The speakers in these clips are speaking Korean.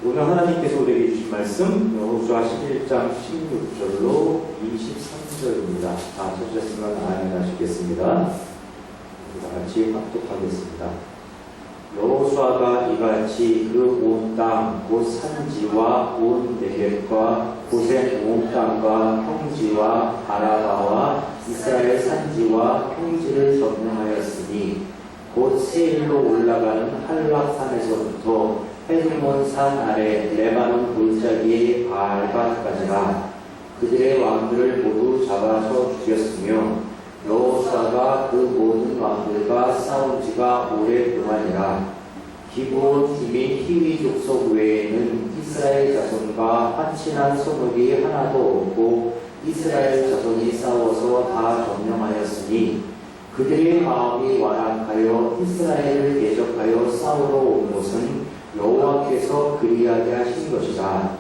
오늘 하나님께서 우리에게 주신 말씀 여호수아 11장 16절로 23절입니다. 다 찾으셨으면 아멘 하시겠습니다. 다 같이 합독하겠습니다. 여호수아가 이같이 그 온 땅 곧 산지와 온 네겝과 고센 온 땅과 평지와 아라바와 이스라엘 산지와 평지를 점령하였으니 곧 세일로 올라가는 할락산에서부터 헤르몬 산 아래 레바논 골짜기의 바알갓까지라. 그들의 왕들을 모두 잡아서 죽였으며 여호수아가 그 모든 왕들과 싸운 지가 오랫동안이라. 기브온 주민 히위 족속 외에는 이스라엘 자손과 한친한 성읍이 하나도 없고 이스라엘 자손이 싸워서 다 점령하였으니 그들의 마음이 완악하여 이스라엘을 대적하여 싸우러 온 것은 여호와께서 그리하게 하신 것이다.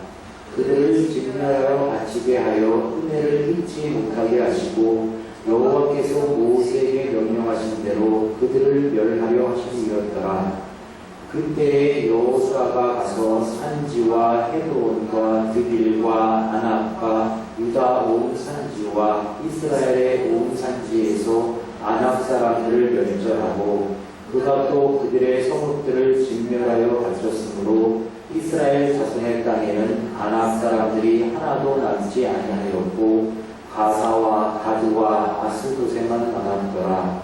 그들을 진멸하여 갇히게 하여 은혜를 잊지 못하게 하시고 여호와께서 모세에게 명령하신 대로 그들을 멸하려 하심이었더라. 그때에 여호수아가 가서 산지와 헤브론과 드빌과 아낙과 유다 온 산지와 이스라엘의 온 산지에서 아낙 사람들을 멸절하고 그가 또 그들의 성읍들을 진멸하여 바쳤으므로 이스라엘 자손의 땅에는 아낙 사람들이 하나도 남지 아니하였고 가사와 가드와 아스도세만 남았더라.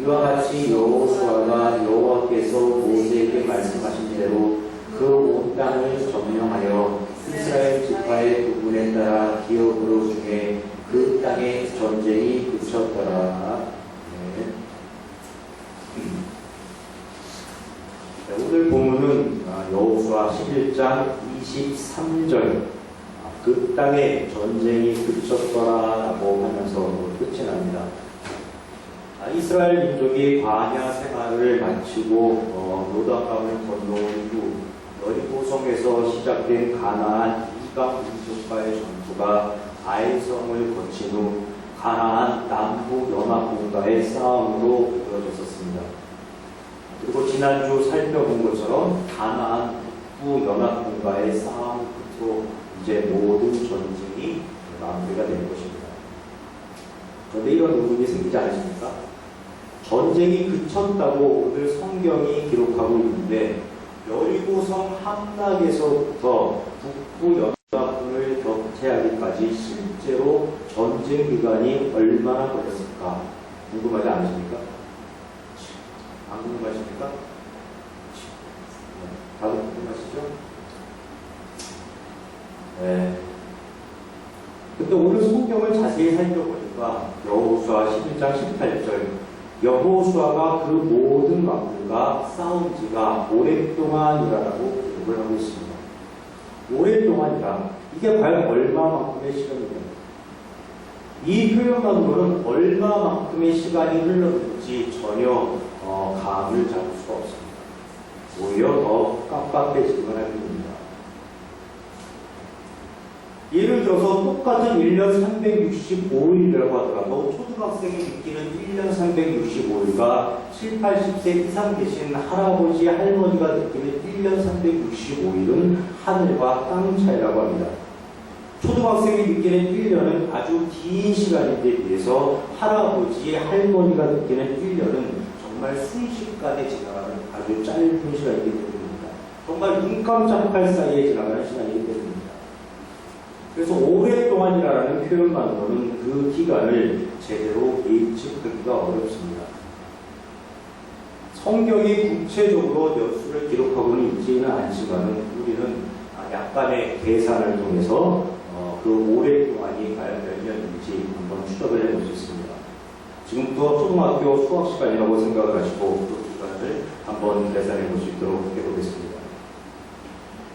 이와 같이 여호수아가 여호와께서 모세에게 말씀하신 대로 그 온 땅을 점령하여 이스라엘 지파의 부분에 따라 기업으로 중에 그 땅에 전쟁이 그쳤더라. 오늘 본문은 여호수아 11장 23절 그 땅에 전쟁이 그쳤더라라고 하면서 끝이 납니다. 이스라엘 민족이 광야 생활을 마치고 요단강을 건너온 후 여리고성에서 시작된 가나안 이방 민족과의 전투가 아이성을 거친 후 가나안 남부 연합군과의 싸움으로 이루어졌었습니다. 그리고 지난주 살펴본 것처럼 가나안 북부 연합군과의 싸움 끝으로 이제 모든 전쟁이 마무리가 된 것입니다. 그런데 이런 의문이 생기지 않으십니까? 전쟁이 그쳤다고 오늘 성경이 기록하고 있는데 여리고성 함락에서부터 북부 연합군을 격퇴하기까지 실제로 전쟁 기간이 얼마나 걸렸을까 궁금하지 않으십니까? 안 궁금하십니까? 다들 궁금하시죠? 네. 근데 오늘 성경을 자세히 살펴보니까 여호수아 11장 18절 여호수아가 그 모든 왕들과 싸운 지가 오랫동안이라고 기록을 하고 있습니다. 오랫동안이라 이게 과연 얼마만큼의 시간입니까? 이 표현만으로는 얼마만큼의 시간이 흘렀는지 전혀 감을 잡을 수가 없습니다. 오히려 더 깜깜해지기만 할 뿐입니다. 예를 들어서 똑같은 1년 365일이라고 하더라도 초등학생이 느끼는 1년 365일과 7, 80세 이상 계신 할아버지, 할머니가 느끼는 1년 365일은 하늘과 땅 차이라고 합니다. 초등학생이 느끼는 1년은 아주 긴 시간인데 비해서 할아버지, 할머니가 느끼는 1년은 정말 순식간에 지나가는 아주 짧은 시간이기 때문입니다. 정말 눈 깜짝할 사이에 지나가는 시간이기 때문입니다. 그래서 오랫동안이라는 표현만으로는 그 기간을 제대로 예측하기가 어렵습니다. 성경이 구체적으로 몇 수를 기록하고는 있지는 않지만 우리는 약간의 계산을 통해서 그 오랫동안이 과연 몇 년인지 한번 추적을 해볼 수 있습니다. 지금부터 초등학교 수학 시간이라고 생각을 하시고 그 기간을 한번 계산해 볼 수 있도록 해보겠습니다.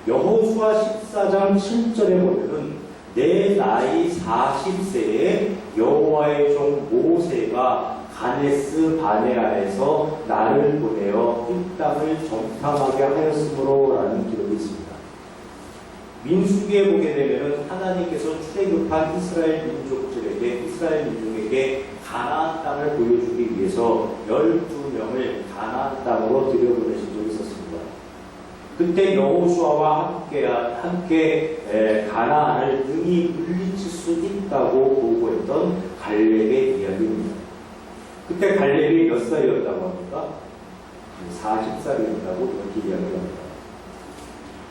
여호수아 14장 7절에 보면은 내 나이 40세에 여호와의 종 모세가 가데스 바네아에서 나를 보내어 이 땅을 정탐하게 하였으므로 라는 기록이 있습니다. 민수기에 보게 되면 하나님께서 출애굽한 이스라엘 민족에게 가나안 땅을 보여주기 위해서 12명을 가나안 땅으로 들여보내신 적이 있었습니다. 그때 여호수아와 함께 가나안을 능히 물리칠 수 있다고 보고했던 갈렙의 이야기입니다. 그때 갈렙이 몇 살이었다고 합니까? 40살이었다고 그렇게 이야기합니다.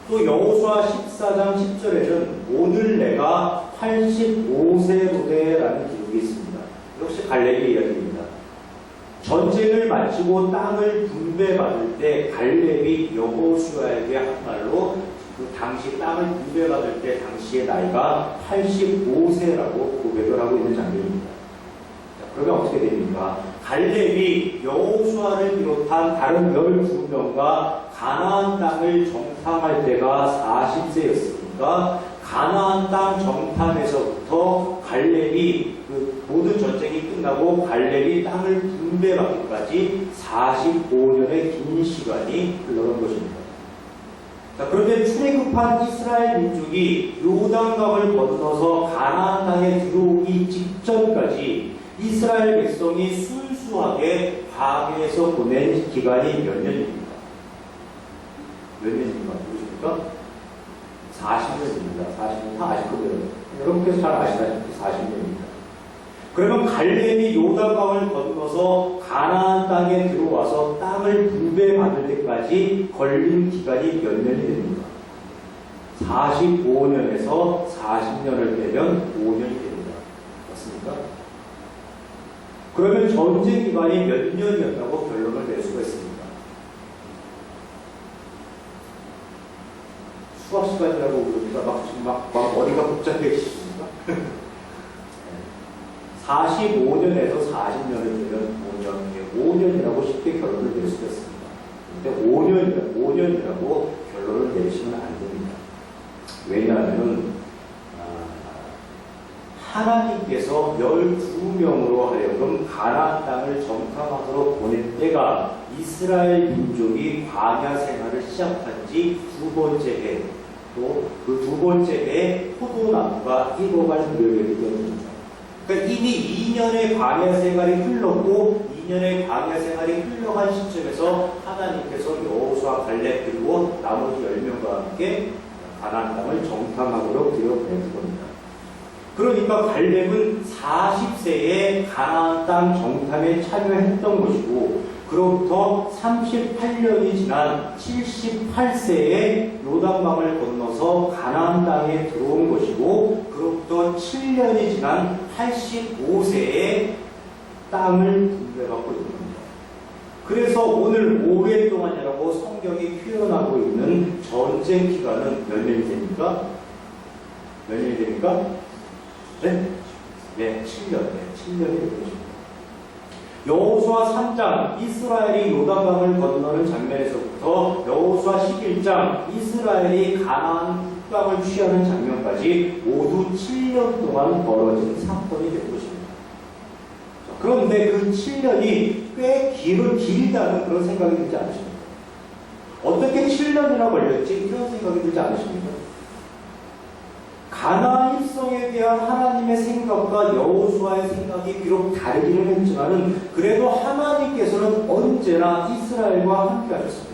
또 여호수아 14장 10절에는 오늘 내가 85세로되라는 기록이 있습니다. 역시 갈렙의 이야기입니다. 전쟁을 마치고 땅을 분배받을 때 갈렙이 여호수아에게 한 말로 그 당시 땅을 분배받을 때 당시의 나이가 85세라고 고백을 하고 있는 장면입니다. 자, 그러면 어떻게 됩니까? 갈렙이 여호수아를 비롯한 다른 12명과 가나안 땅을 정탐할 때가 40세였으니까 가나안 땅 정탐에서부터 갈렙이 그 모든 전쟁이 끝나고 갈렙이 땅을 분배받기까지 45년의 긴 시간이 흘러간 것입니다. 자, 그런데 출애굽한 이스라엘 민족이 요단강을 건너서 가나안 땅에 들어오기 직전까지 이스라엘 백성이 순수하게 광야에서 보낸 기간이 몇 년입니까? 몇 년입니까? 모르십니까? 40년입니다. 40년 다 아실 거예요. 여러분께서 잘 아시다시피 40년입니다. 그러면 갈렙이 요단강을 건너서 가나안 땅에 들어와서 땅을 분배받을 때까지 걸린 기간이 몇 년이 됩니까? 45년에서 40년을 빼면 5년이 됩니다. 맞습니까? 그러면 전쟁 기간이 몇 년이었다고 결론을 낼 수가 있습니다. 수학 시간이라고 우리가 막 머리가 복잡해지십니까? 45년에서 40년을 되면 5년이라고 쉽게 결론을 낼 수가 있습니다. 그런데 5년이라고 결론을 내시면 안 됩니다. 왜냐하면 하나님께서 12명으로 하여금 가나안 땅을 정탐하도록 보낸 때가 이스라엘 민족이 광야 생활을 시작한 지 두 번째 해, 또 그 두 번째 해에 포도나무가 익어갈 무렵이기 때문입니다. 그러니까 이미 2년의 광야 생활이 흘렀고 2년의 광야 생활이 흘러간 시점에서 하나님께서 여호수아, 갈렙 그리고 나머지 10명과 함께 가나안 땅을 정탐하도록 되어보낸 겁니다. 그러니까 갈렙은 40세에 가나안 땅 정탐에 참여했던 것이고 그로부터 38년이 지난 78세에 요단강을 건너서 가나안 땅에 들어온 것이고 그로부터 7년이 지난 85세에 땅을 분배받고 있는 겁니다. 그래서 오늘 오랫동안이라고 성경이 표현하고 있는 전쟁 기간은 몇 년이 됩니까? 몇 년이 됩니까? 네? 네, 7년. 네, 7년이 되는 것입니다. 여호수아 3장 이스라엘이 요단강을 건너는 장면에서부터 여호수아 11장 이스라엘이 가나안 국강을 취하는 장면까지 모두 7년 동안 벌어진 사건이 된 것입니다. 그런데 그 7년이 꽤 길다는 그런 생각이 들지 않으십니까? 어떻게 7년이나 걸렸지? 그런 생각이 들지 않으십니까? 가나안 입성에 대한 하나님의 생각과 여호수아의 생각이 비록 다르기는 했지만은 그래도 하나님께서는 언제나 이스라엘과 함께 하셨습니다.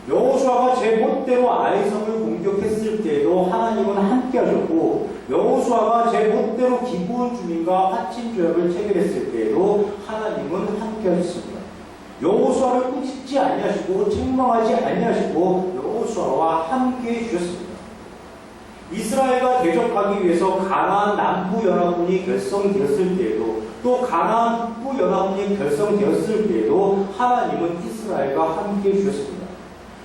여호수아가 제 멋대로 아이성을 공격했을 때에도 하나님은 함께 하셨고 여호수아가 제 멋대로 기브온 주민과 화친 조약을 체결했을 때에도 하나님은 함께 하셨습니다. 여호수아를 꾸짖지 아니하시고 책망하지 아니하시고 여호수아와 함께 해주셨습니다. 이스라엘과 대적하기 위해서 가나안 남부연합군이 결성되었을 때에도 또 가나안 북부연합군이 결성되었을 때에도 하나님은 이스라엘과 함께 해주셨습니다.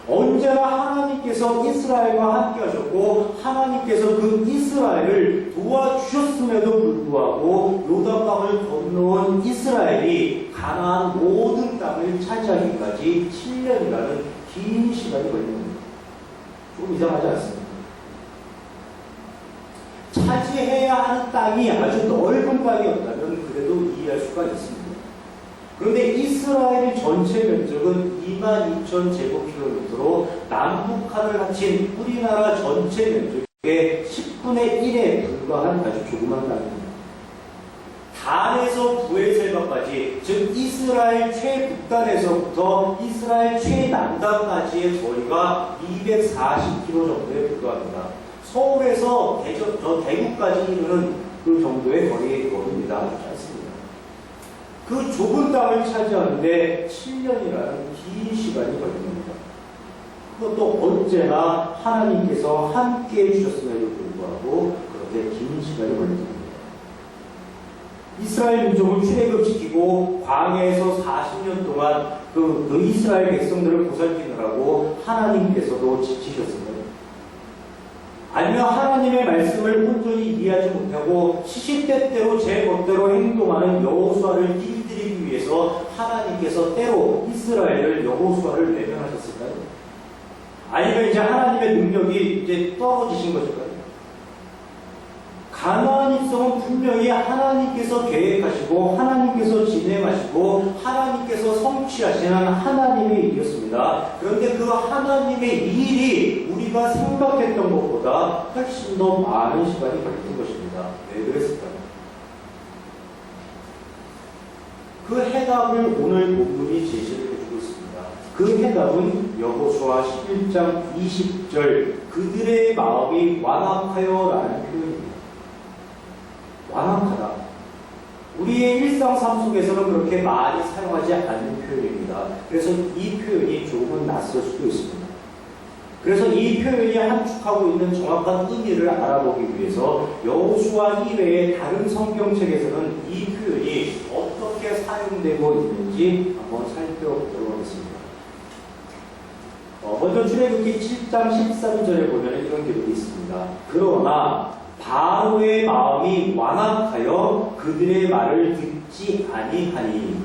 언제나 하나님께서 이스라엘과 함께 하셨고 하나님께서 그 이스라엘을 도와주셨음에도 불구하고 요단강을 건너온 이스라엘이 가나안 모든 땅을 차지하기까지 7년이라는 긴 시간이 걸립니다. 좀 이상하지 않습니까? 차지해야 하는 땅이 아주 넓은 땅이었다면 그래도 이해할 수가 있습니다. 그런데 이스라엘의 전체 면적은 22,000제곱킬로미터로 남북한을 합친 우리나라 전체 면적의 10분의 1에 불과한 아주 조그만 땅입니다. 단에서 부에셀바까지, 즉 이스라엘 최북단에서부터 이스라엘 최남단까지의 거리가 240km 정도에 불과합니다. 서울에서 대구까지 이르는 그 정도의 거리의 거리입니다. 짧습니다. 그 좁은 땅을 차지하는데 7년이라는 긴 시간이 걸립니다. 그것도 언제나 하나님께서 함께 해주셨음에도 불구하고 그렇게 긴 시간이 걸립니다. 이스라엘 민족을 출애굽시키고 광야에서 40년 동안 그 이스라엘 백성들을 보살피느라고 하나님께서도 지치셨습니다. 아니면 하나님의 말씀을 온전히 이해하지 못하고 시시때때로 제 멋대로 행동하는 여호수아를 길들이기 위해서 하나님께서 때로 이스라엘을 여호수아를 외면하셨을까요? 아니면 이제 하나님의 능력이 이제 떨어지신 것일까요? 가나안 입성은 분명히 하나님께서 계획하시고 하나님께서 진행하시고 하나님께서 성취하시는 하나님의 일이었습니다. 그런데 그 하나님의 일이 우리가 생각했던 것보다 훨씬 더 많은 시간이 걸린 것입니다. 왜 그랬을까요? 그 해답을 오늘 본문이 제시를 해주고 있습니다. 그 해답은 여호수아 11장 20절 그들의 마음이 완악하여라는 표현입니다. 완악하다. 우리의 일상 삶 속에서는 그렇게 많이 사용하지 않는 표현입니다. 그래서 이 표현이 조금은 낯설 수도 있습니다. 그래서 이 표현이 함축하고 있는 정확한 의미를 알아보기 위해서 여호수아 이외의 다른 성경책에서는 이 표현이 어떻게 사용되고 있는지 한번 살펴보도록 하겠습니다. 먼저 출애굽기 7장 13절에 보면 이런 기록이 있습니다. 그러나 바로의 마음이 완악하여 그들의 말을 듣지 아니하니.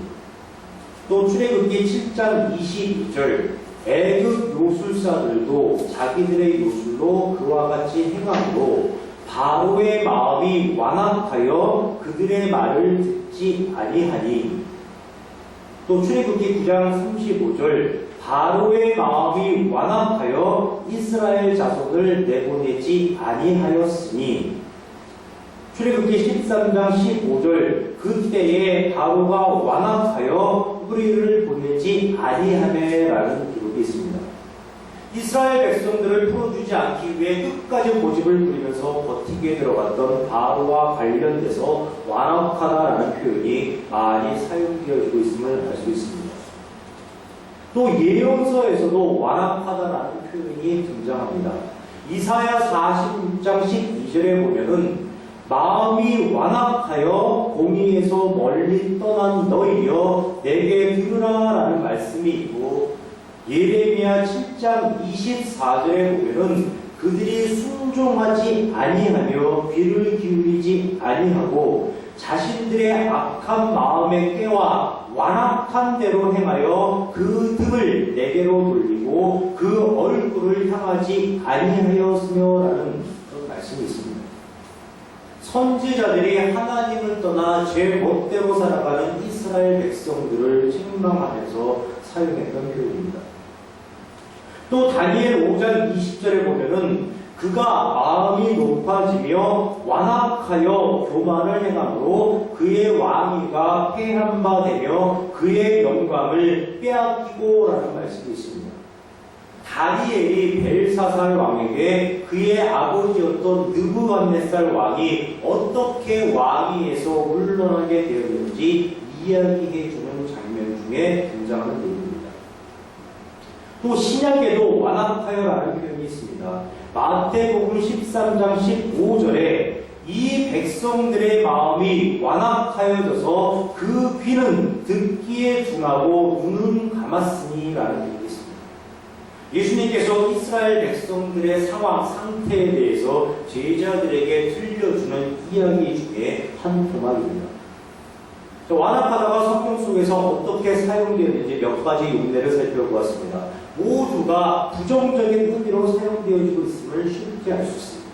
또 출애굽기 7장 22절 애굽 요술사들도 자기들의 요술로 그와 같이 행함으로 바로의 마음이 완악하여 그들의 말을 듣지 아니하니. 또 출애굽기 9장 35절 바로의 마음이 완악하여 이스라엘 자손을 내보내지 아니하였으니. 출애굽기 13장 15절 그때에 바로가 완악하여 우리를 보내지 아니하매라는 기록이 있습니다. 이스라엘 백성들을 풀어주지 않기 위해 끝까지 고집을 부리면서 버티게 들어갔던 바로와 관련돼서 완악하다라는 표현이 많이 사용되어지고 있음을 알 수 있습니다. 또 예언서에서도 완악하다라는 표현이 등장합니다. 이사야 46장 12절에 보면은 마음이 완악하여 공의에서 멀리 떠난 너희여 내게 들으라 라는 말씀이 있고, 예레미야 7장 24절에 보면은 그들이 순종하지 아니하며 귀를 기울이지 아니하고 자신들의 악한 마음에 깨와 완악한 대로 행하여 그 등을 내게로 돌리고 그 얼굴을 향하지 아니하였으며라는 그런 말씀이 있습니다. 선지자들이 하나님을 떠나 제 멋대로 살아가는 이스라엘 백성들을 책망하면서 사용했던 표현입니다. 또 다니엘 5장 20절에 보면은 그가 마음이 높아지며 완악하여 교만을 행함으로 그의 왕위가 폐한 바 되며 그의 영광을 빼앗기고 라는 말씀이 있습니다. 다니엘이 벨사살 왕에게 그의 아버지였던 느부갓네살 왕이 어떻게 왕위에서 물러나게 되었는지 이야기해주는 장면 중에 등장하는 내용입니다. 또 신약에도 완악하여라는 표현이 있습니다. 마태복음 13장 15절에 이 백성들의 마음이 완악하여져서 그 귀는 듣기에 둔하고 눈은 감았으니 라는 표현이 있습니다. 예수님께서 이스라엘 백성들의 상태에 대해서 제자들에게 들려주는 이야기 중에 한 토막입니다. 완악하다가 성경 속에서 어떻게 사용되었는지 몇 가지 용례를 살펴보았습니다. 모두가 부정적인 의미로 사용되어지고 있음을 쉽게 알 수 있습니다.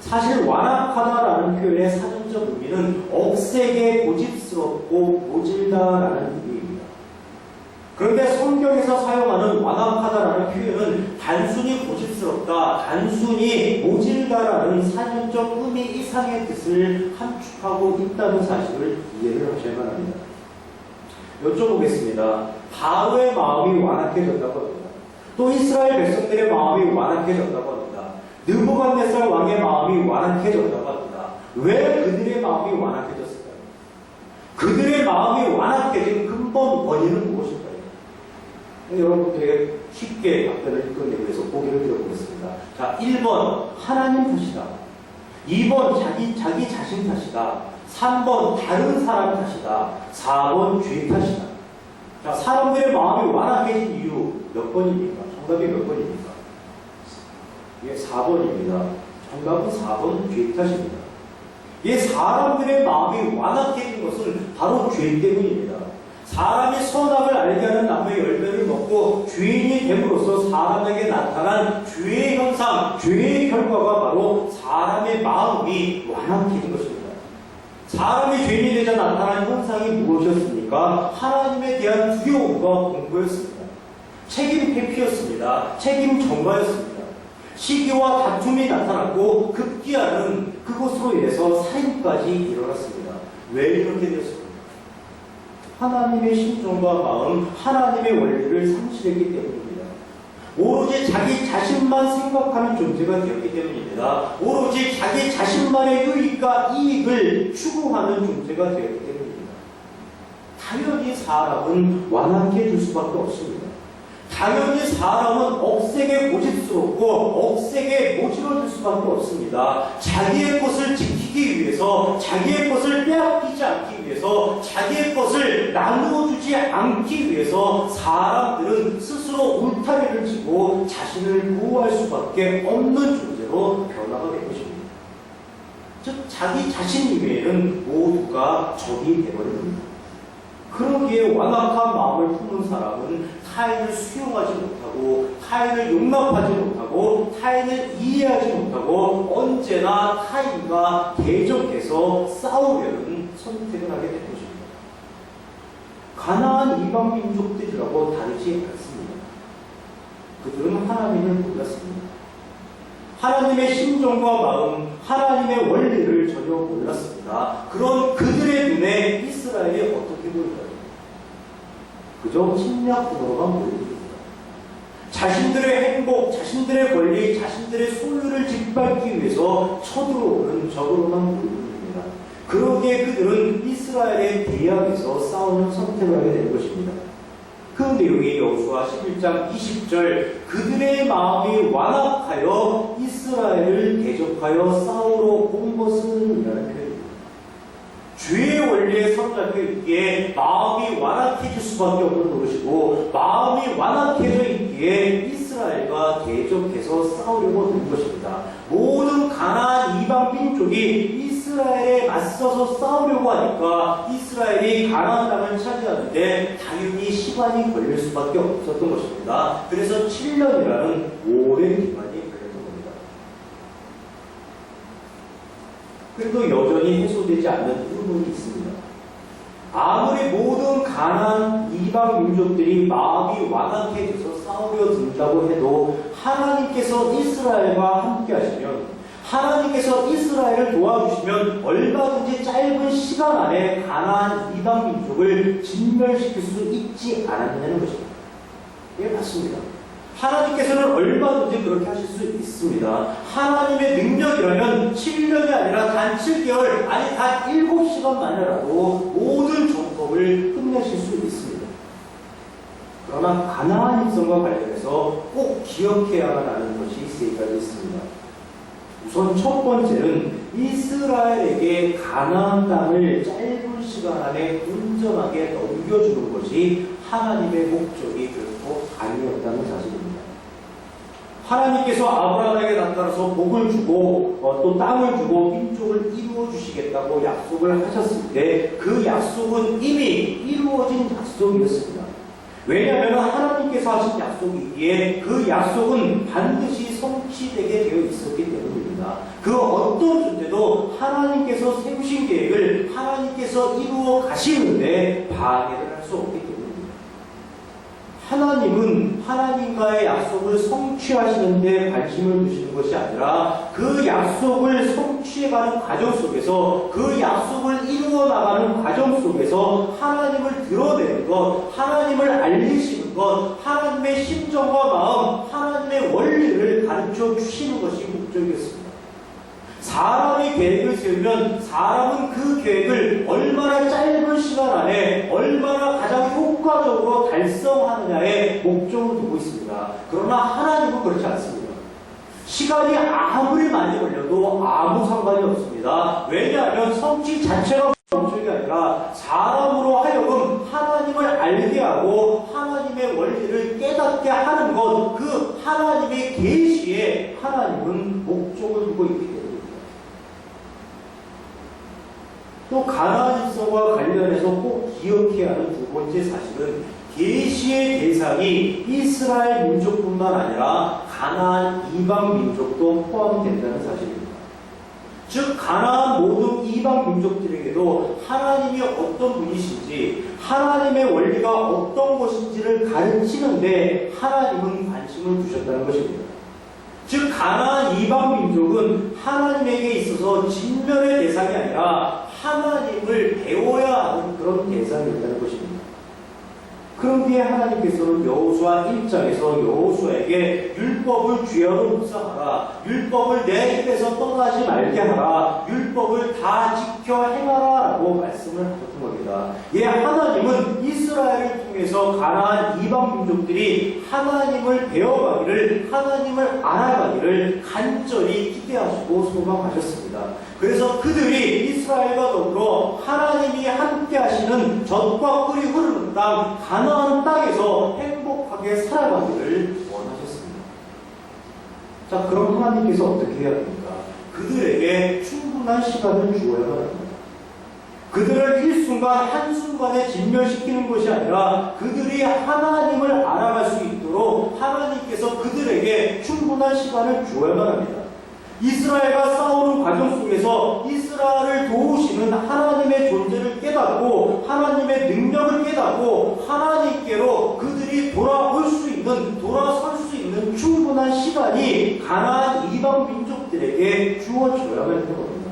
사실 완악하다라는 표현의 사전적 의미는 억세게 고집스럽고 모질다라는 의미입니다. 그런데 성경에서 사용하는 완악하다라는 표현은 단순히 고집스럽다, 단순히 모질다라는 사전적 의미 이상의 뜻을 함축하고 있다는 사실을 이해를 하셔야만 합니다. 여쭤보겠습니다. 바로의 마음이 완악해졌다고 합니다. 또 이스라엘 백성들의 마음이 완악해졌다고 합니다. 느부갓네살 왕의 마음이 완악해졌다고 합니다. 왜 그들의 마음이 완악해졌을까요? 그들의 마음이 완악해진 근본 원인은 무엇일까요? 여러분 되게 쉽게 답변을 이끌기 위해서 보기를 드려보겠습니다. 자, 1번 하나님 탓이다. 2번 자기 자신 탓이다. 3번 다른 사람 탓이다. 4번 죄 탓이다. 자, 사람들의 마음이 완악해진 이유 몇 번입니까? 정답이 몇 번입니까? 예, 4번입니다. 정답은 4번 죄 탓입니다. 예, 사람들의 마음이 완악해진 것은 바로 죄 때문입니다. 사람이 선악을 알게 하는 나무의 열매를 먹고 죄인이 됨으로써 사람에게 나타난 죄의 현상, 죄의 결과가 바로 사람의 마음이 완악해진 것입니다. 사람이 죄인이 되자 나타난 현상이 무엇이었습니까? 하나님에 대한 두려움과 공포였습니다. 책임 회피였습니다. 책임 전가였습니다. 시기와 다툼이 나타났고 급기야는 그것으로 인해서 살인까지 일어났습니다. 왜 이렇게 되었습니까? 하나님의 심정과 마음, 하나님의 원리를 상실했기 때문입니다. 오로지 자기 자신만 생각하는 존재가 되었기 때문입니다. 오로지 자기 자신만의 유익과 이익을 추구하는 존재가 되었기 때문입니다. 당연히 사람은 완악해질 수밖에 없습니다. 당연히 사람은 억세게 고집스럽고 억세게 모질어질 수밖에 없습니다. 자기의 것을 지키기 위해서, 자기의 것을 빼앗기지 않기 위해서, 자기의 것을 나누어주지 않기 위해서 사람들은 스스로 울타리를 치고 자신을 보호할 수밖에 없는 존재로 변화가 된 것입니다. 즉 자기 자신 이외에는 모두가 적이 되어버린 겁니다. 그러기에 완악한 마음을 품는 사람은 타인을 수용하지 못하고, 타인을 용납하지 못하고, 타인을 이해하지 못하고 언제나 타인과 대적해서 싸우려는 선택을 하게 된 것입니다. 가나안 이방 민족들이라고 다르지 않습니다. 그들은 하나님을 몰랐습니다. 하나님의 심정과 마음, 하나님의 원리를 전혀 몰랐습니다. 그런 그들의 눈에 이스라엘이 어떻게 보일까요? 그저 침략 분노가 보입니다. 자신들의 행복, 자신들의 권리, 자신들의 소유를 짓밟기 위해서 쳐들어오는 적으로만 보입니다. 그러기에 그들은 이스라엘의 대항에서 싸우는 선택을 하게 된 것입니다. 그 내용이 여호수아 11장 20절 그들의 마음이 완악하여 이스라엘을 대적하여 싸우러 온 것은 이라는 표현입니다. 죄의 원리에 사로잡혀 있기에 마음이 완악해질 수밖에 없는 노릇이고 마음이 완악해져 있기에 이스라엘과 대적해서 싸우려고 든 것입니다. 모든 가나안 이방 민족이 이스라엘에 맞서서 싸우려고 하니까 이스라엘이 가나안 땅을 차지하는데 당연히 시간이 걸릴 수밖에 없었던 것입니다. 그래서 7년이라는 오랜 기간이 걸렸던 겁니다. 그래도 여전히 해소되지 않는 부분이 있습니다. 아무리 모든 가나안 이방 민족들이 마음이 완악해져서 싸우려 든다고 해도 하나님께서 이스라엘과 함께 하시면, 하나님께서 이스라엘을 도와주시면 얼마든지 짧은 시간 안에 가나안 이방 민족을 진멸시킬 수 있지 않았냐는 것입니다. 예, 맞습니다. 하나님께서는 얼마든지 그렇게 하실 수 있습니다. 하나님의 능력이라면 7년이 아니라 단 7개월, 아니 단 7시간만이라도 모든 정복을 끝내실 수 있습니다. 그러나 가나안 백성과 관련해서 꼭 기억해야만 하는 것이 세 가지 있습니다. 우선 첫 번째는 이스라엘에게 가나안 땅을 짧은 시간 안에 온전하게 넘겨주는 것이 하나님의 목적이 결코 아니었다는 사실입니다. 하나님께서 아브라함에게 나타나서 복을 주고 또 땅을 주고 민족을 이루어 주시겠다고 약속을 하셨을 때 그 약속은 이미 이루어진 약속이었습니다. 왜냐하면 하나님께서 하신 약속이기에 그 약속은 반드시 성취되게 되어 있었기 때문입니다. 그 어떤 존재도 하나님께서 세우신 계획을 하나님께서 이루어 가시는데 방해를 할 수 없기 때문입니다. 하나님은 하나님과의 약속을 성취하시는 데 관심을 두시는 것이 아니라 그 약속을 성취해가는 과정 속에서 그 약속을 이루어 나가는 과정 속에서 하나님을 드러내는 것, 하나님을 알리시는 것, 하나님의 심정과 마음, 하나님의 원리를 가르쳐 주시는 것이 목적이었습니다. 사람이 계획을 세우면 사람은 그 계획을 얼마나 짧은 시간 안에 얼마나 가장 효과적으로 달성하느냐에 목적을 두고 있습니다. 그러나 하나님은 그렇지 않습니다. 시간이 아무리 많이 걸려도 아무 상관이 없습니다. 왜냐하면 성취 자체가 목적이 아니라 사람으로 하여금 하나님을 알게 하고 하나님의 원리를 깨닫게 하는 것, 그 하나님의 계시에 하나님은 목적을 두고 있기 때문입니다. 또 가나안 일서와 관련해서 꼭 기억해야 하는 두 번째 사실은 계시의 대상이 이스라엘 민족뿐만 아니라 가나안 이방 민족도 포함된다는 사실입니다. 즉 가나안 모든 이방 민족들에게도 하나님이 어떤 분이신지 하나님의 원리가 어떤 것인지를 가르치는데 하나님은 관심을 두셨다는 것입니다. 즉 가나안 이방 민족은 하나님에게 있어서 진멸의 대상이 아니라 하나님을 배워야 하는 그런 대상이었다는 것입니다. 그런데 하나님께서는 여호수아 1장에서 여호수아에게 율법을 주야로 묵상하라, 율법을 내 입에서 떠나지 말게 하라, 율법을 다 지켜 행하라 라고 말씀을 하셨던 겁니다. 예, 하나님은 이스라엘을 통해서 가나안 이방 민족들이 하나님을 배워가기를, 하나님을 알아가기를 간절히 기대하시고 소망하셨습니다. 그래서 그들이 이스라엘과 더불어 하나님이 함께 하시는 젖과 꿀이 흐르는 땅 가나안 땅에서 행복하게 살아가기를 원하셨습니다. 자, 그럼 하나님께서 어떻게 해야 됩니까? 그들에게 충분한 시간을 주어야만 합니다. 그들을 일순간 한순간에 진멸시키는 것이 아니라 그들이 하나님을 알아갈 수 있도록 하나님께서 그들에게 충분한 시간을 주어야만 합니다. 이스라엘과 싸우는 과정 속에서 이스라엘을 도우시는 하나님의 존재를 깨닫고 하나님의 능력을 깨닫고 하나님께로 그들이 돌아올 수 있는, 돌아설 수 있는 충분한 시간이 가나안 이방 민족들에게 주어져야만 하는 겁니다.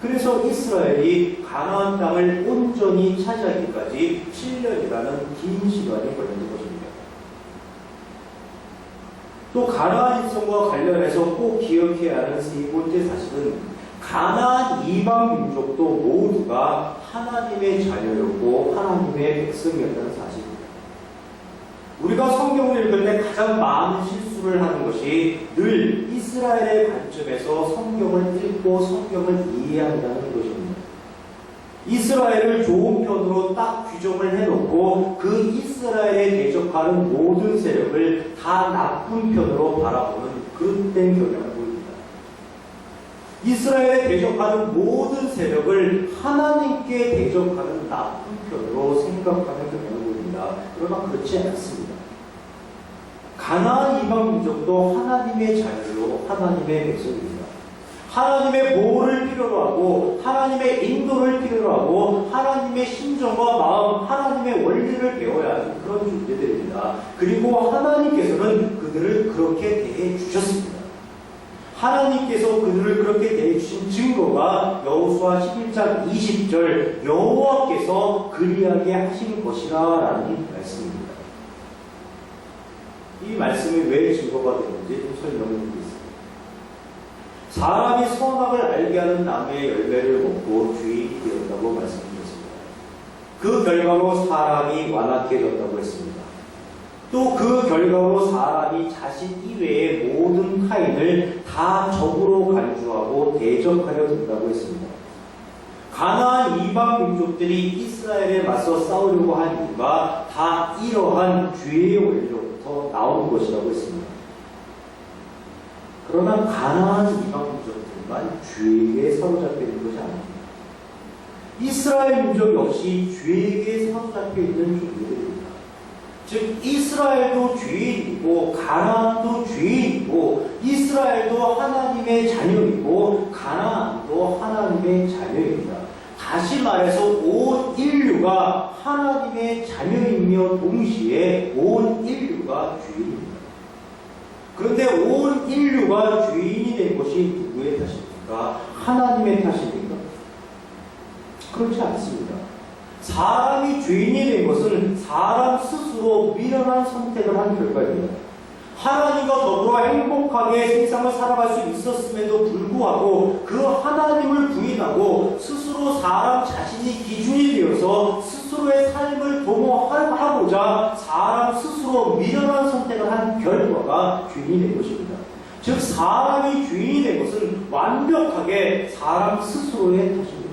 그래서 이스라엘이 가나안 땅을 온전히 차지하기까지 7년이라는 긴 시간이 걸리는 것입니다. 또 가나안 일성과 관련해서 꼭 기억해야 하는 세 번째 사실은 가나안 이방 민족도 모두가 하나님의 자녀였고 하나님의 백성이었다는 사실입니다. 우리가 성경을 읽을 때 가장 많은 실수를 하는 것이 늘 이스라엘의 관점에서 성경을 읽고 성경을 이해한다는 것입니다. 이스라엘을 좋은 편으로 딱 규정을 해놓고 그 이스라엘에 대적하는 모든 세력을 다 나쁜 편으로 바라보는 그릇된 경향을 보입니다. 이스라엘에 대적하는 모든 세력을 하나님께 대적하는 나쁜 편으로 생각하는 경향을 보입니다. 그러나 그렇지 않습니다. 가나안 이방 민족도 하나님의 자녀로 하나님의 백성입니다. 하나님의 보호를 필요로 하고 하나님의 인도를 필요로 하고 하나님의 심정과 마음, 하나님의 원리를 배워야 하는 그런 존재들입니다. 그리고 하나님께서는 그들을 그렇게 대해 주셨습니다. 하나님께서 그들을 그렇게 대해 주신 증거가 여호수아 11장 20절 여호와께서 그리하게 하신 것이라 라는 말씀입니다. 이 말씀이 왜 증거가 되는지 좀 설명을 드리겠습니다. 사람이 선악을 알게 하는 나무의 열매를 먹고 주인이 되었다고 말씀드렸습니다. 그 결과로 사람이 완악해졌다고 했습니다. 또 그 결과로 사람이 자신 이외의 모든 타인을 다 적으로 간주하고 대적하려 든다고 했습니다. 가나안 이방 민족들이 이스라엘에 맞서 싸우려고 한 이유가 다 이러한 죄의 원리로부터 나오는 것이라고 했습니다. 그러나 가나안 이방 민족들만 죄에게 사로잡혀 있는 것이 아닙니다. 이스라엘 민족 역시 죄에게 사로잡혀 있는 존재들입니다. 즉 이스라엘도 죄인이고 가나안도 죄인이고 이스라엘도 하나님의 자녀이고 가나안도 하나님의 자녀입니다. 다시 말해서 온 인류가 하나님의 자녀이며 동시에 온 인류가 주인입니다. 그런데 온 인류가 주인이 된 것이 누구의 탓입니까? 하나님의 탓입니까? 그렇지 않습니다. 사람이 주인이 된 것은 사람 스스로 미련한 선택을 한 결과입니다. 하나님과 더불어 행복하게 세상을 살아갈 수 있었음에도 불구하고 그 하나님을 부인하고 스스로 사람 자신이 기준이 되어서 스스로의 삶을 도모하고자 사람 스스로 미련한 선택을 한 결과가 주인이 된 것입니다. 즉 사람이 주인이 된 것은 완벽하게 사람 스스로의 탓입니다.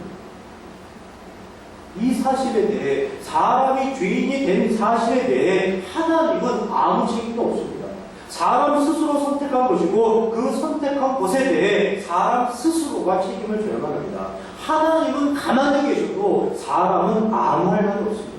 이 사실에 대해 사람이 주인이 된 사실에 대해 하나님은 아무 책임도 없습니다. 사람 스스로 선택한 것이고 그 선택한 것에 대해 사람 스스로가 책임을 져야만 합니다. 하나님은 가만히 계셔도 사람은 아무 할 말이 없습니다.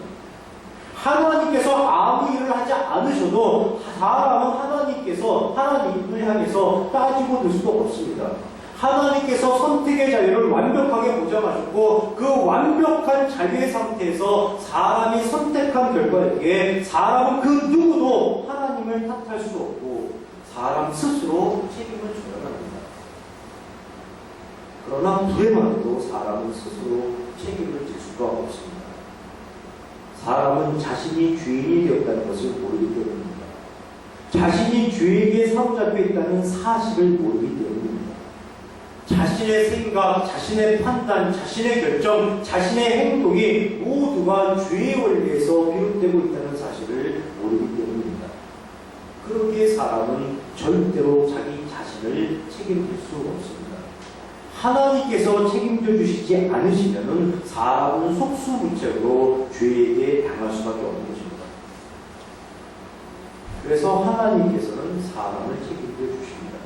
하나님께서 아무 일을 하지 않으셔도 사람은 하나님을 향해서 따지고 들 수도 없습니다. 하나님께서 선택의 자유를 완벽하게 보장하셨고 그 완벽한 자유의 상태에서 사람이 선택한 결과에 사람은 그 누구도 하나님을 탓할 수 없고 사람 스스로 책임을 져야 합니다. 그러나 불행하게도 사람은 스스로 책임을 질 수가 없습니다. 사람은 자신이 주인이 되었다는 것을 모르기 때문입니다. 자신이 죄에게 사로잡혀 있다는 사실을 모르기 때문입니다. 자신의 생각, 자신의 판단, 자신의 결정, 자신의 행동이 모두가 죄의 원리에서 비롯되고 있다는 사실을 모르기 때문입니다. 그러기에 사람은 절대로 자기 자신을 책임질 수 없습니다. 하나님께서 책임져 주시지 않으시면 사람은 속수무책으로 죄에게 당할 수밖에 없는 것입니다. 그래서 하나님께서는 사람을 책임져 주십니다.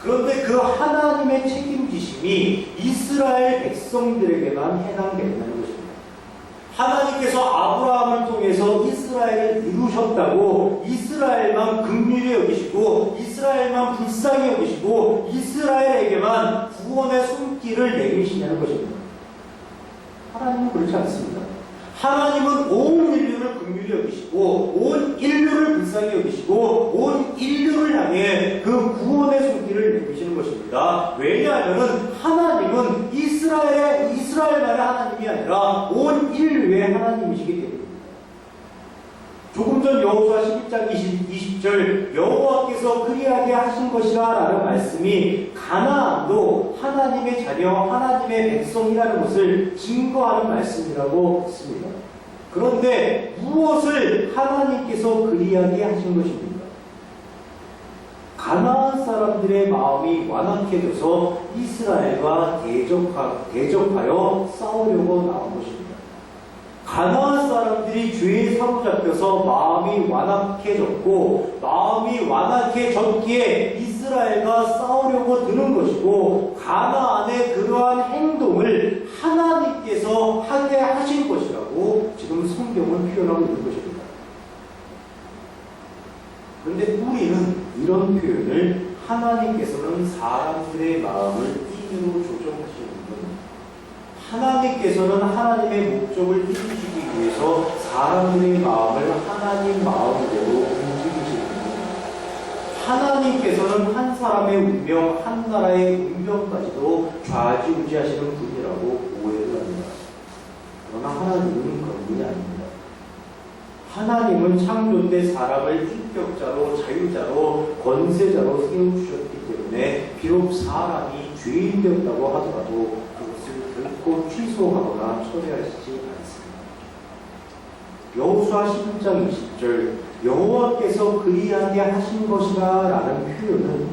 그런데 그 하나님의 책임지심이 이스라엘 백성들에게만 해당된다는 것입니다. 하나님께서 아브라함을 통해서 이스라엘을 이루셨다고 이스라엘만 긍휼히 여기시고 이스라엘만 불쌍히 여기시고 이스라엘에게만 구원의 손길을 내미시냐는 것입니다. 하나님은 그렇지 않습니다. 하나님은 온 인류를 긍휼히 여기시고 온 인류를 불쌍히 여기시고 온 인류를 향해 그 구원의 손길을 내미시는 것입니다. 왜냐하면 하나님은 이스라엘만의 하나님이 아니라 온 인류의 하나님이시기 때문입니다. 조금 전 여호수아 11장 20절 여호와께서 그리하게 하신 것이라 라는 말씀이 가나안도 하나님의 자녀, 하나님의 백성이라는 것을 증거하는 말씀이라고 했습니다. 그런데 무엇을 하나님께서 그리하게 하신 것입니까? 가나안 사람들의 마음이 완악해져서 이스라엘과 대적하여 싸우려고 나온 것입니다. 가나안 사람들이 죄에 사로잡혀서 마음이 완악해졌고 마음이 완악해졌기에 이스라엘과 싸우려고 드는 것이고 가나안의 그러한 행동을 하나님께서 하게 하신 것이라고 지금 성경은 표현하고 있는 것입니다. 그런데 우리는 이런 표현을 하나님께서는 사람들의 마음을 인으로 조정하시는 하나님께서는 하나님의 목적을 이루시기 위해서 사람들의 마음을 하나님 마음대로 움직이시는 겁니다. 하나님께서는 한 사람의 운명, 한 나라의 운명까지도 좌지우지하시는 분이라고 오해를 합니다. 그러나 하나님은 그런 분이 아닙니다. 하나님은 창조 때 사람을 인격자로, 자유자로, 권세자로 세우셨기 때문에 비록 사람이 죄인 되었다고 하더라도 결코 취소하거나 처리하시지 않습니다. 여호수아 11장 20절 여호와께서 그리하게 하신 것이라 라는 표현은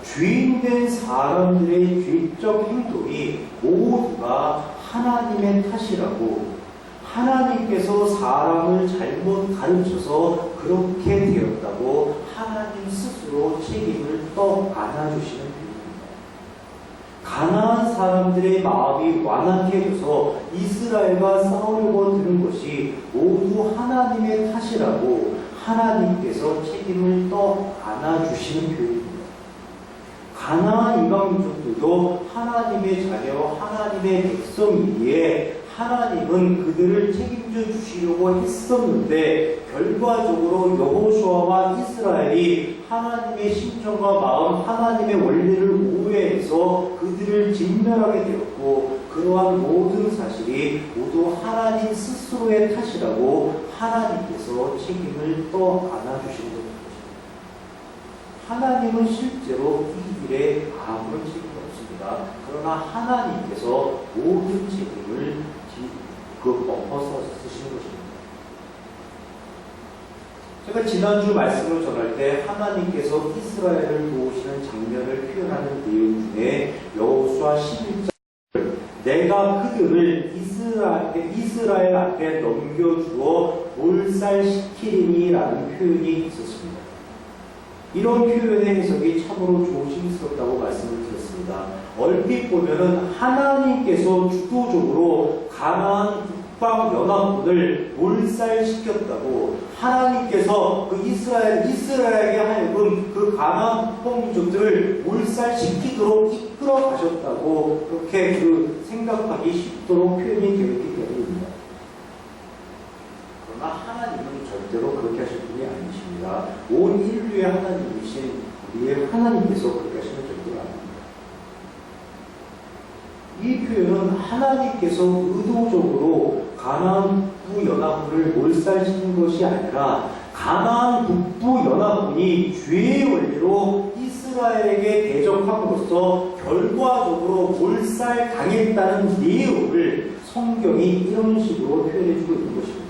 죄인된 사람들의 죄적 행동이 모두가 하나님의 탓이라고 하나님께서 사람을 잘못 가르쳐서 그렇게 되었다고 하나님 스스로 책임을 안아주시는 분입니다. 가나안 사람들의 마음이 완악해져서 이스라엘과 싸우려고 드는 것이 모두 하나님의 탓이라고 하나님께서 책임을 안아주시는 표현입니다. 가나안 이방 민족들도 하나님의 자녀, 하나님의 백성이기에 하나님은 그들을 책임져 주시려고 했었는데 결과적으로 여호수아와 이스라엘이 하나님의 심정과 마음, 하나님의 원리를 오해해서 그들을 진멸하게 되었고 그러한 모든 사실이 모두 하나님 스스로의 탓이라고 하나님께서 책임을 떠안아주신 것입니다. 하나님은 실제로 이 일에 아무런 책임이 없습니다. 그러나 하나님께서 모든 책임을 엎어서 쓰시는 것입니다. 제가 지난주 말씀을 전할 때 하나님께서 이스라엘을 도우시는 장면을 표현하는 내용 중에 여호수아 11장 내가 그들을 이스라엘 앞에 넘겨주어 몰살시키리니라는 표현이 있었습니다. 이런 표현의 해석이 참으로 조심스럽다고 말씀을 드렸습니다. 얼핏 보면은 하나님께서 주도적으로 가나안 북방연합군을 몰살시켰다고 하나님께서 그 이스라엘에게 하여금 그 가나안 북방민족들을 몰살시키도록 이끌어 가셨다고 그렇게 생각하기 쉽도록 표현이 되었기 때문입니다. 그러나 하나님은 절대로 그렇게 하실 분이 아니십니다. 온 인류의 하나님이신 우리의 하나님께서 그렇게 하시는 절대로 아닙니다. 이 표현은 하나님께서 의도적으로 가나안 북부 연합군을 몰살시킨 것이 아니라 가나안 북부 연합군이 죄의 원리로 이스라엘에게 대적함으로써 결과적으로 몰살당했다는 내용을 성경이 이런 식으로 표현해주고 있는 것입니다.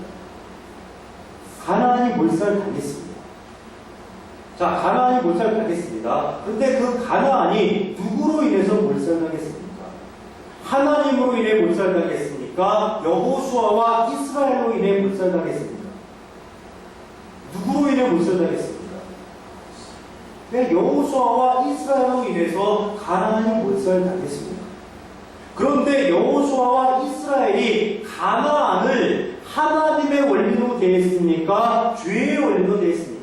가나안이 몰살당했습니다. 자, 가나안이 몰살당했습니다. 그런데 그 가나안이 누구로 인해서 몰살당했습니까? 하나님으로 인해 몰살당했습니까? 여호수아와 이스라엘로 인해 몰살당했습니까? 누구로 인해 몰살당했습니까? 왜 여호수아와 이스라엘로 인해서 가나안이 몰살당했습니까? 그런데 여호수아와 이스라엘이 가나안을 하나님의 원리로 대했습니까? 죄의 원리로 대했습니까?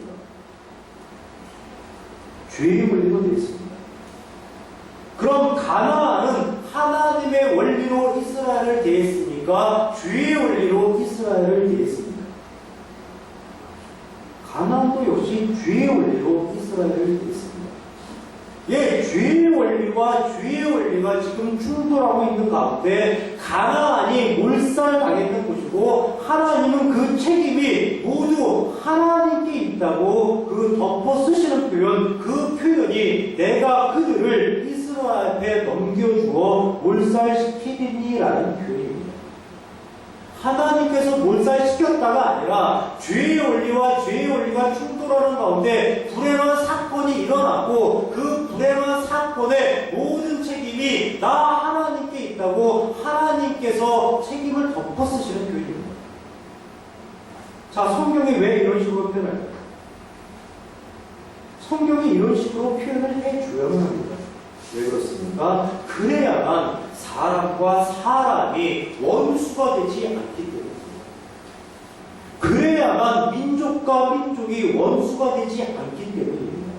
죄의 원리로 대했습니다. 그럼 가나안은 하나님의 원리로 이스라엘을 대했습니까? 죄의 원리로 이스라엘을 대했습니까? 가나안도 역시 죄의 원리로 이스라엘을 대했습니다. 예, 죄의 원리와 죄의 원리가 지금 충돌하고 있는 가운데 가나안이 몰살당했던 것이고 하나님은 그 책임이 모두 하나님께 있다고 덮어 쓰시는 표현, 그 표현이 내가 그들을 이스라엘 앞에 넘겨주어 몰살시키리니라는 표현입니다. 하나님께서 몰살시켰다가 아니라 죄의 원리가 충돌하는 가운데 불행한 사건이 일어났고 그 불행한 사건의 모든 책임이 나 하나님께 있다고 하나님께서 책임을 덮어 쓰시는 표현입니다. 자, 성경이 왜 이런 식으로 표현할까요? 성경이 이런 식으로 표현을 해줘야만 합니다. 왜 그렇습니까? 그래야만 사람과 사람이 원수가 되지 않기 때문입니다. 그래야만 민족과 민족이 원수가 되지 않기 때문입니다.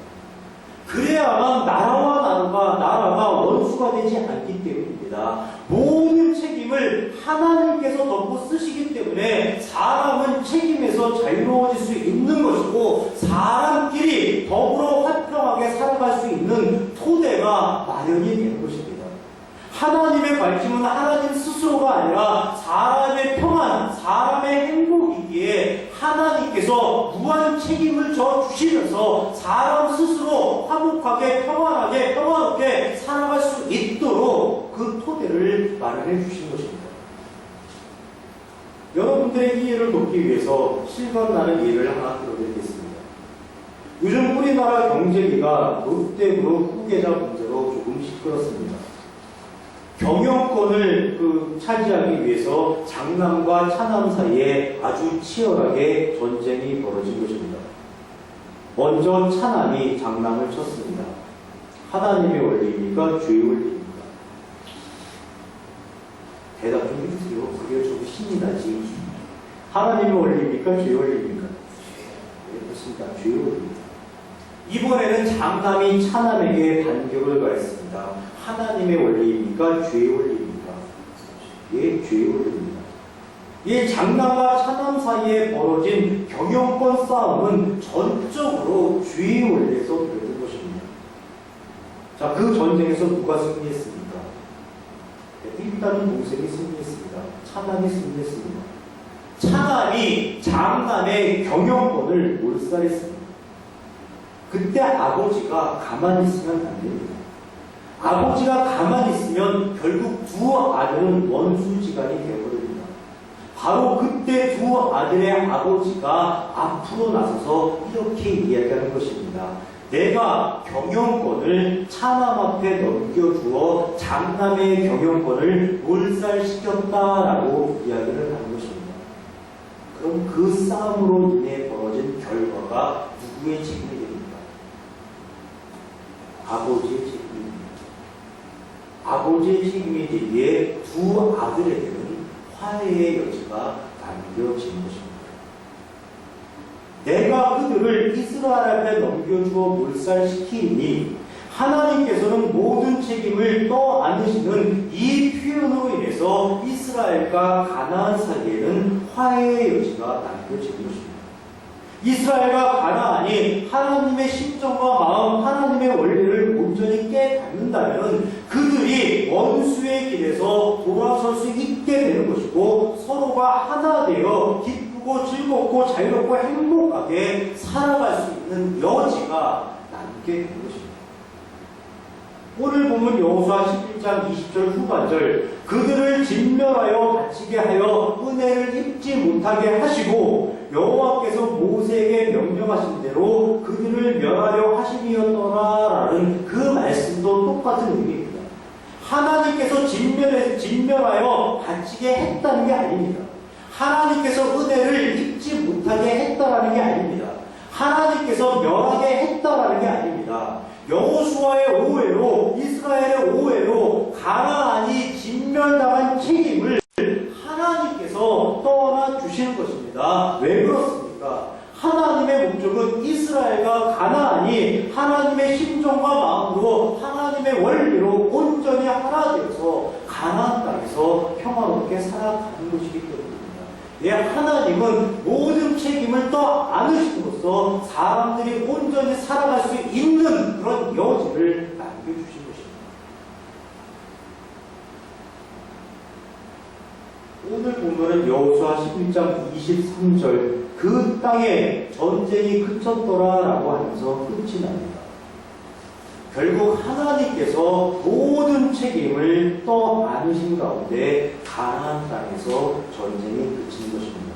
그래야만 나라가 원수가 되지 않기 때문입니다. 모든 책임을 하나님께서 덮어 쓰시기 때문에 사람은 책임에서 자유로워질 수 있는 것이고 사람끼리 더불어 화평하게 살아갈 수 있는 토대가 마련이 되는 것입니다. 하나님의 관심은 하나님 스스로가 아니라 사람의 평안, 사람의 행복이기에 하나님께서 무한 책임을 져 주시면서 사람 스스로 화목하게, 평안하게, 평화롭게 살아갈 수 있도록 그 토대를 마련해 주신 것입니다. 여러분들의 이해를 돕기 위해서 실감나는 예를 하나 들어드리겠습니다. 요즘 우리나라 경제기가 롯데그룹 후계자 문제로 조금 시끄럽습니다. 경영권을 차지하기 위해서 장남과 차남 사이에 아주 치열하게 전쟁이 벌어진 것입니다. 먼저 차남이 장남을 쳤습니다. 하나님의 원리입니까? 죄의 원리입니까? 대답 좀 해주세요. 그게 좀 힘이 나지. 하나님의 원리입니까? 죄의 원리입니까? 네, 그렇습니다. 죄의 원리입니다. 이번에는 장남이 차남에게 반격을 가했습니다. 하나님의 원리입니까? 죄의 원리입니까? 예, 죄의 원리입니다. 이 장남과 차남 사이에 벌어진 경영권 싸움은 전적으로 죄의 원리에서 비롯된 것입니다. 자, 그 전쟁에서 누가 승리했습니까? 일단은 동생이 승리했습니다. 차남이 승리했습니다. 차남이 장남의 경영권을 몰살했습니다. 그때 아버지가 가만히 있으면 안 됩니다. 아버지가 가만히 있으면 결국 두 아들은 원수지간이 되어버립니다. 바로 그때 두 아들의 아버지가 앞으로 나서서 이렇게 이야기하는 것입니다. 내가 경영권을 차남 앞에 넘겨주어 장남의 경영권을 몰살시켰다라고 이야기를 하는 것입니다. 그럼 그 싸움으로 인해 벌어진 결과가 누구의 책임이 됩니까? 아버지의 책임입니다. 아버지의 책임이 되기에 두 아들에게는 화해의 여지가 남겨진 것입니다. 내가 그들을 이스라엘 앞에 넘겨주어 몰살시키니 하나님께서는 모든 책임을 떠안으시는 이 표현으로 인해서 이스라엘과 가나안 사이에는 화해의 여지가 남겨진 것입니다. 이스라엘과 가나안이 하나님의 심정과 마음, 하나님의 원리를 온전히 깨닫는다면 그들이 원수의 길에서 돌아설 수 있게 되는 것이고 서로가 하나 되어 기쁘고 즐겁고 자유롭고 행복하게 살아갈 수 있는 여지가 남게 되는 것입니다. 오늘 보면 여호수아 11장 20절 후반절 그들을 진멸하여 다치게 하여 은혜를 입지 못하게 하시고 여호와께서 모세에게 명령하신 대로 그들을 멸하려 하심이었더라라는 그 말씀도 똑같은 의미입니다. 하나님께서 진멸하여 다치게 했다는 게 아닙니다. 하나님께서 은혜를 입지 못하게 했다라는 게 아닙니다. 하나님께서 멸하게 했다라는 게 아닙니다. 여호수아의 오해로 이스라엘의 오해로 가나안이 진멸당한 책임을 하나님께서 떠나 주시는 것입니다. 왜 그렇습니까? 하나님의 목적은 이스라엘과 가나안이 하나님의 심정과 마음으로 하나님의 원리로 온전히 하나 되어서 가나안 땅에서 평화롭게 살아가는 것이기 때문입니다. 예, 하나님은 모든 책임을 떠안으심으로써 사람들이 온전히 살아갈 수 있는 그런 여지를 남겨주신 것입니다. 오늘 보면은 여호수아 11장 23절 그 땅에 전쟁이 그쳤더라라고 하면서 끝이 납니다. 결국 하나님께서 모든 책임을 떠안으신 가운데 가나안 땅에서 전쟁이 그친 것입니다.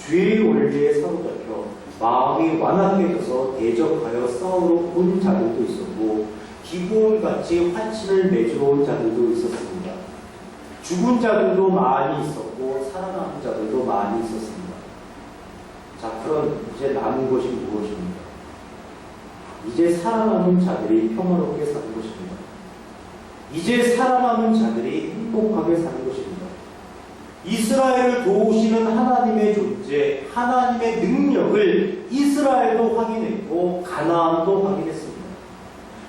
죄의 원리에 사로잡혀 마음이 완악해져서 대적하여 싸우러 온 자들도 있었고 기브온같이 화친을 맺으러 온 자들도 있었습니다. 죽은 자들도 많이 있었고 살아남은 자들도 많이 있었습니다. 자, 그럼 이제 남은 것이 무엇입니까? 이제 살아남은 자들이 평화롭게 사는 것입니다. 이제 살아남은 자들이 행복하게 사는 것입니다. 이스라엘을 도우시는 하나님의 존재, 하나님의 능력을 이스라엘도 확인했고 가나안도 확인했습니다.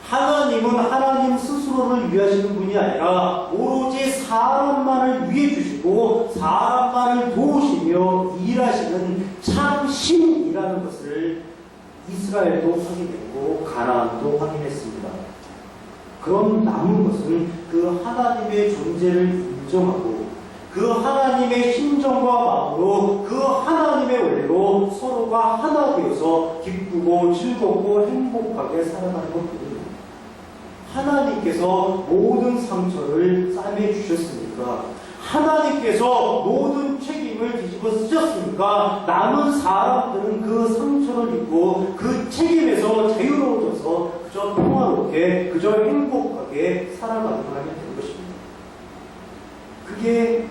하나님은 하나님 스스로를 위하시는 분이 아니라 오로지 사람만을 위해 주시고 사람만을 도우시며 일하시는 참 신이라는 것을 이스라엘도 확인했고 가나안도 확인했습니다. 그럼 남은 것은 그 하나님의 존재를 인정하고 그 하나님의 심정과 마음으로 그 하나님의 원리로 서로가 하나 되어서 기쁘고 즐겁고 행복하게 살아가는 것뿐입니다. 하나님께서 모든 상처를 싸매 주셨으니까 하나님께서 모든 책임을 뒤집어 쓰셨으니까 남은 사람들은 그 상처를 입고 그 책임에서 자유로워져서 그저 평화롭게 그저 행복하게 살아가기만 하면 되는 것입니다. 그게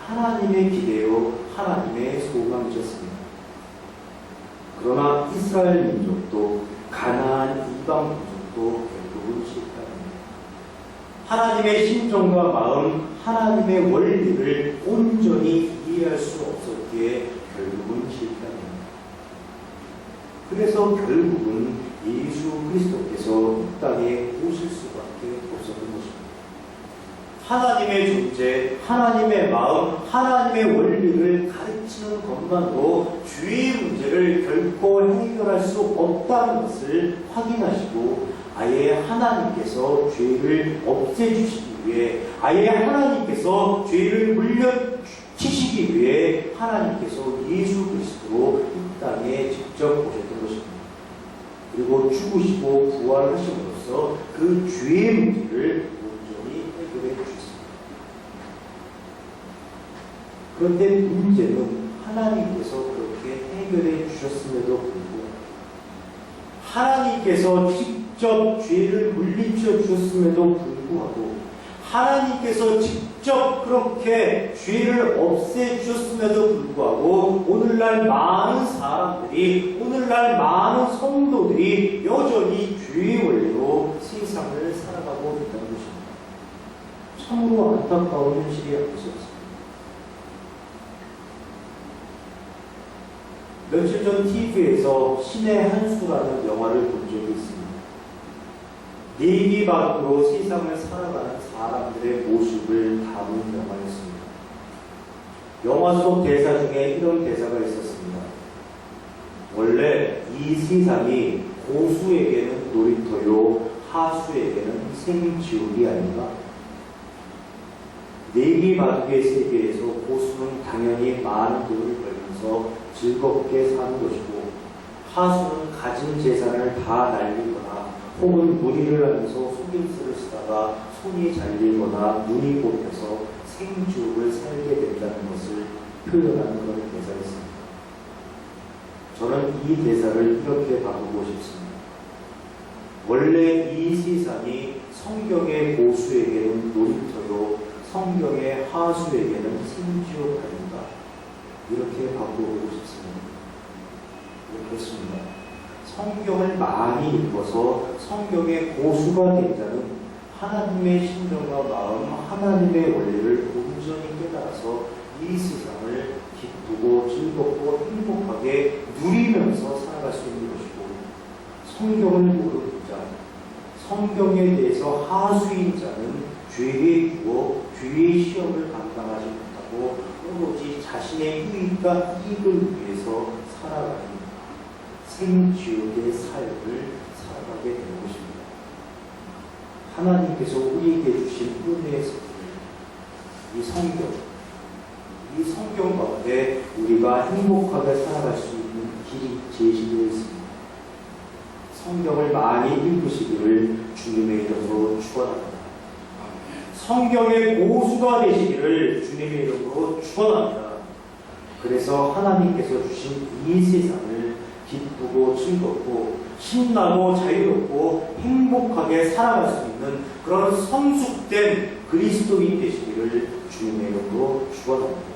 하나님의 기대요 하나님의 소망이셨습니다. 그러나 이스라엘 민족도 가나안 이방 민족도 결국은 실패합니다. 하나님의 심정과 마음, 하나님의 원리를 온전히 이해할 수 없었기에 결국은 실패합니다. 그래서 결국은 예수 그리스도께서 이 땅에 오실 수밖에 없었던 것입니다. 하나님의 존재, 하나님의 마음, 하나님의 원리를 가르치는 것만으로 죄의 문제를 결코 해결할 수 없다는 것을 확인하시고 아예 하나님께서 죄를 없애주시기 위해, 아예 하나님께서 죄를 물려치시기 위해 하나님께서 예수 그리스도로 이 땅에 직접 오셨던 것입니다. 그리고 죽으시고 부활하심으로써 그 죄의 문제를 온전히 해결해 주셨습니다. 그런데 문제는 하나님께서 그렇게 해결해 주셨음에도 불구하고 하나님께서 직접 죄를 물리쳐 주셨음에도 불구하고 하나님께서 직접 그렇게 죄를 없애주셨음에도 불구하고 오늘날 많은 사람들이, 오늘날 많은 성도들이 여전히 죄의 원리로 세상을 살아가고 있다는 것입니다. 참으로 안타까운 현실이 없었습니다. 며칠 전 TV에서 신의 한 수라는 영화를 본 적이 있습니다. 내기바둑으로 세상을 살아가는 사람들의 모습을 담은 영화였습니다. 영화 속 대사 중에 이런 대사가 있었습니다. 원래 이 세상이 고수에게는 놀이터요, 하수에게는 생지옥이 아닌가? 내기바둑의 세계에서 고수는 당연히 많은 돈을 벌면서 즐겁게 사는 것이고, 하수는 가진 재산을 다 날리거나 혹은 무리를 하면서 속임수를 쓰다가 손이 잘리거나 눈이 뽑혀서 생지옥을 살게 된다는 것을 표현하는 그런 대사였습니다. 저는 이 대사를 이렇게 바꾸고 싶습니다. 원래 이 세상이 성경의 고수에게는 놀이터요, 성경의 하수에게는 생지옥 아닌가? 이렇게 바꾸고 싶습니다. 그렇습니다. 성경을 많이 읽어서 성경의 고수가 된 자는 하나님의 심정과 마음, 하나님의 원리를 온전히 깨달아서 이 세상을 기쁘고 즐겁고 행복하게 누리면서 살아갈 수 있는 것이고, 성경을 모르는 자, 성경에 대해서 하수인 자는 죄의 유혹, 죄의 시험을 감당하지 못하고 오로지 자신의 유익과 이익을 위해서 살아가는 생지옥의 삶을 살아가게 되는 것입니다. 하나님께서 우리에게 주신 은혜의 선물, 이 성경 가운데 우리가 행복하게 살아갈 수 있는 길이 제시되어 있습니다. 성경을 많이 읽으시기를 주님의 이름으로 축원합니다. 성경의 고수가 되시기를 주님의 이름으로 축원합니다. 그래서 하나님께서 주신 이 세상을 기쁘고 즐겁고 신나고 자유롭고 행복하게 살아갈 수 있는 그런 성숙된 그리스도인 되시기를 주님의 이름으로 축원합니다.